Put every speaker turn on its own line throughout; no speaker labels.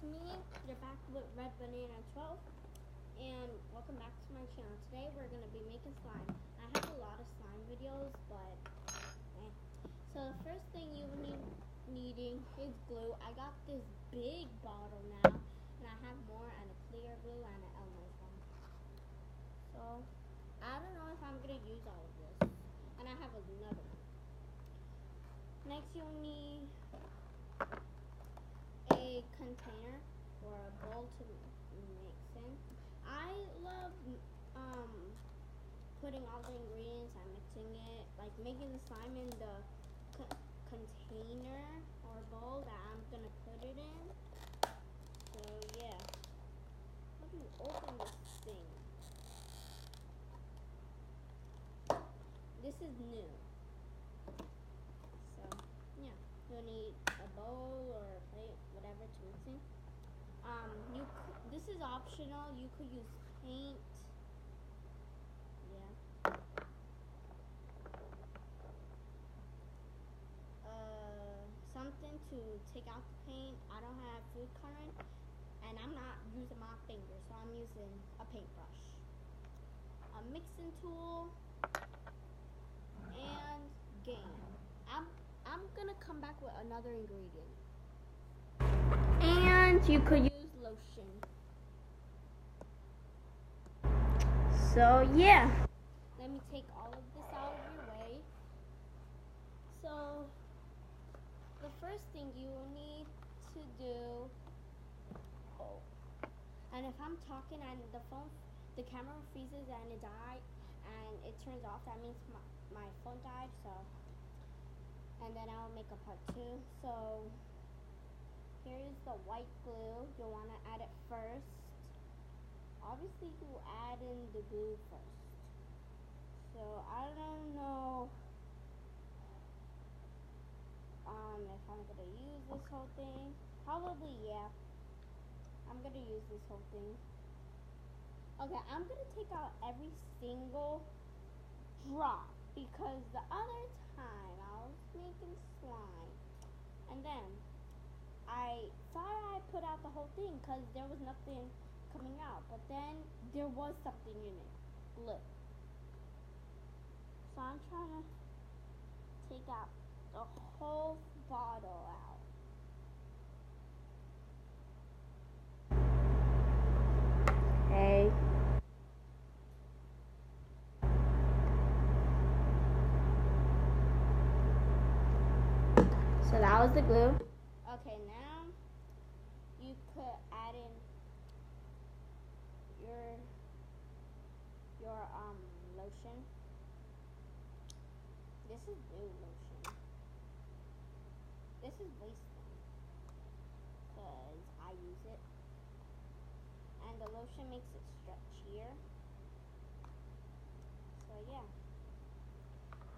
it's me. You're back with Red Banana 12, and welcome back to my channel. Today we're going to be making slime. I have a lot of slime videos, but So the first thing you needing is glue. I got this big bottle now, and I have more, and a clear glue and an Elmer's one. So I don't know if I'm going to use all of this, and I have another one. Next you'll need a container or a bowl to mix in. I love putting all the ingredients and mixing it, like making the slime in the container or bowl that I'm gonna put it in. So yeah, let me open this thing. This is new. So yeah, you'll need a bowl or a plate, whatever to mix in. This is optional. You could use paint. Yeah. Something to take out the paint. I don't have food coloring, and I'm not using my fingers, so I'm using a paintbrush, a mixing tool, and game. I'm gonna come back with another ingredient. And you could use lotion. So yeah, let me take all of this out of your way. So the first thing you will need to do, and if I'm talking and the camera freezes and it died and it turns off, that means my phone died. So, and then I'll make a part 2. So here's the white glue. You'll want to add it first. Obviously you add in the glue first. So I don't know if I'm gonna use this whole thing. Probably yeah. I'm gonna use this whole thing. Okay, I'm gonna take out every single drop because the other time I was making slime and then I thought I put out the whole thing because there was nothing coming out, but then there was something in it, glue. So I'm trying to take out the whole bottle out. Okay. So that was the glue. Okay, now you could add in your lotion. This is new lotion. This is wasteland because I use it, and the lotion makes it stretchier. So yeah,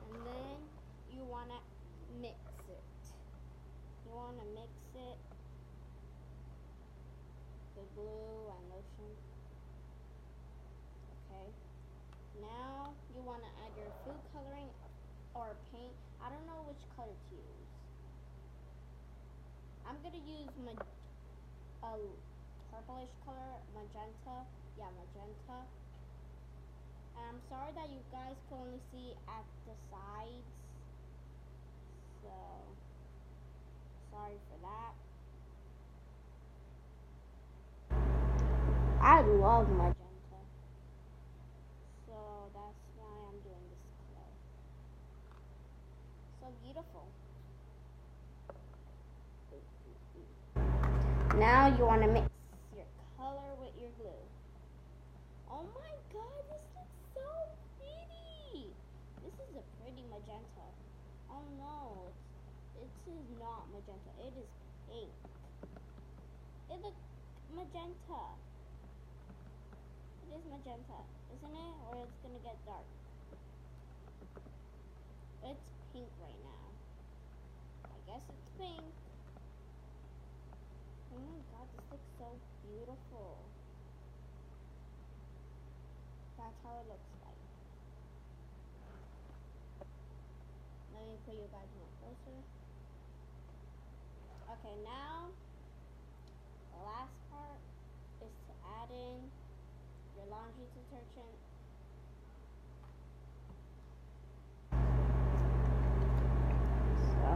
and then you wanna mix it. You wanna mix it, the glue and lotion. Okay. Now you wanna add your food coloring or paint. I don't know which color to use. I'm gonna use a purplish color, magenta. Yeah, magenta. And I'm sorry that you guys can only see at the sides. So sorry for that. I love magenta, so that's why I'm doing this color. So beautiful. Now you want to mix your color with your glue. Oh my god, this looks so pretty. This is a pretty magenta. Oh no, it is not magenta. It is pink. It looks magenta. It is magenta, isn't it? Or it's gonna get dark. It's pink right now. I guess it's pink. Oh my god, this looks so beautiful. That's how it looks like. Let me put you guys more closer. Okay, now, in your laundry detergent. So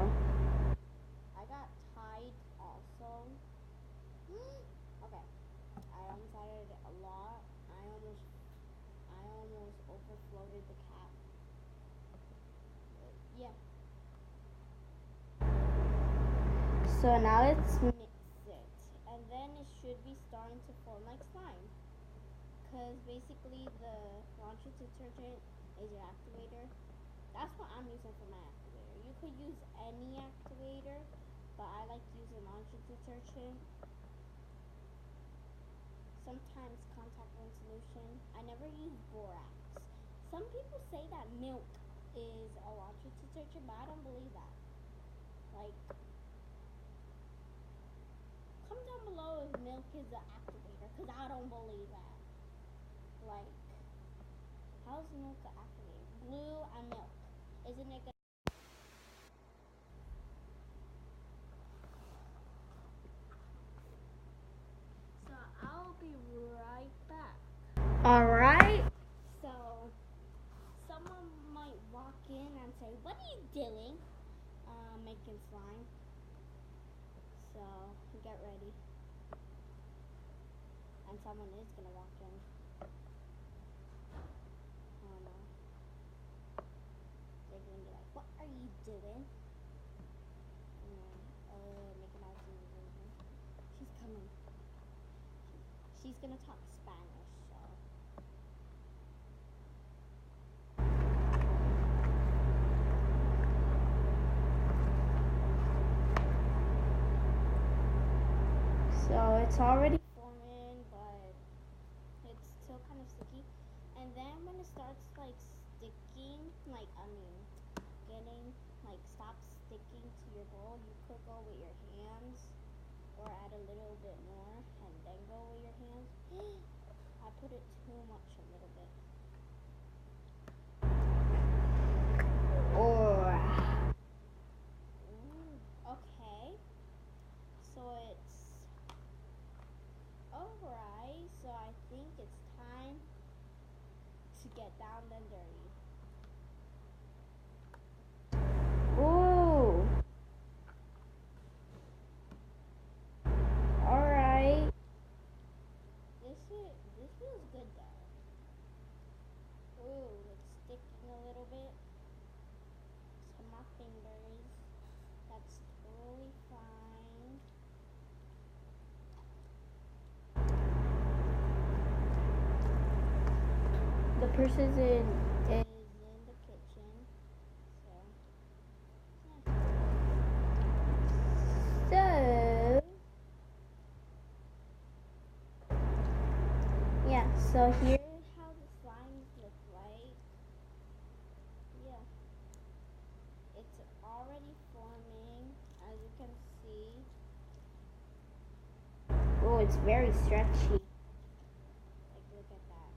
I got Tide also. Okay, I almost added a lot. I almost overfloated the cap. But yeah. So now let's mix it, and then it should be starting to form like slime. Because basically the laundry detergent is your activator. That's what I'm using for my activator. You could use any activator, but I like using laundry detergent. Sometimes contact lens solution. I never use borax. Some people say that milk is a laundry detergent, but I don't believe that. Like, comment down below if milk is an activator, because I don't believe that. Like, how is milk an activator? Blue and milk. Isn't it good? So I'll be right back. Alright. So someone might walk in and say, what are you doing? Making slime. So get ready. And someone is gonna walk in. Oh no. They're gonna be like, what are you doing? Making out some version. She's coming. She's gonna talk Spanish, so. So it's already forming, but it's still kind of sticky. And then when it starts like sticking, getting like stop sticking to your bowl, you could go with your hands or add a little bit more and then go with your hands. I put it too much a little bit. Or okay. So it's alright, so I think it's time to get down and dirty. Ooh. Alright. This feels good though. Ooh, it's sticking a little bit to my fingers. That's totally fine. The person's in the kitchen, so yeah. So here's how the slimes look like. Yeah, it's already forming, as you can see. Oh, it's very stretchy. Like, look at that.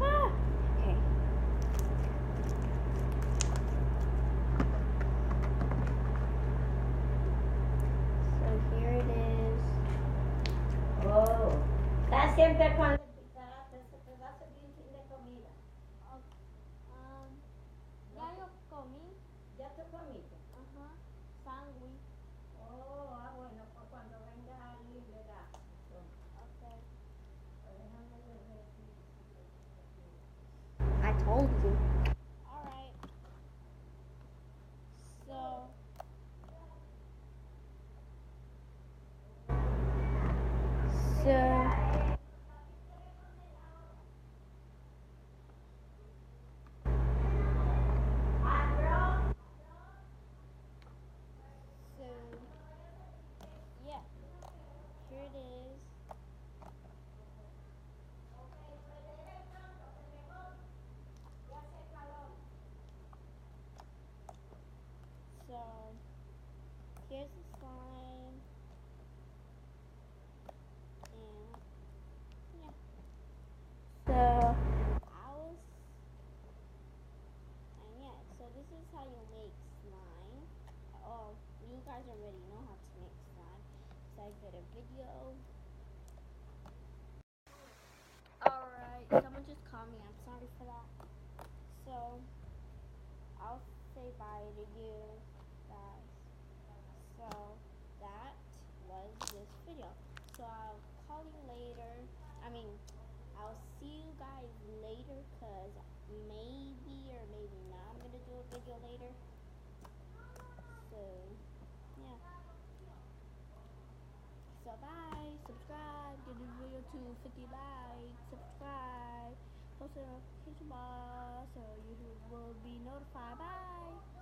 Ah! Okay. So here it is.
Oh, está siempre cuando te va a servir un fin de comida.
Ya yo comí.
¿Ya te comiste?
Ajá. Sándwich.
Oh, bueno, pues cuando venga alguien le da.
Okay.
Pues déjame ver si
I told you. Alright. So. Yeah. Here it is. So, here's the slime. And, yeah. So, so this is how you make slime. Oh, you guys already know how to make slime. I get a video. Alright, someone just called me. I'm sorry for that. So, I'll say bye to you guys. So, that was this video. So, I'll call you later. I'll see you guys later because maybe or maybe not I'm going to do a video later. So, yeah. So, bye. Subscribe. Get this video to 50 likes. Subscribe. Post the notification bell so you will be notified. Bye.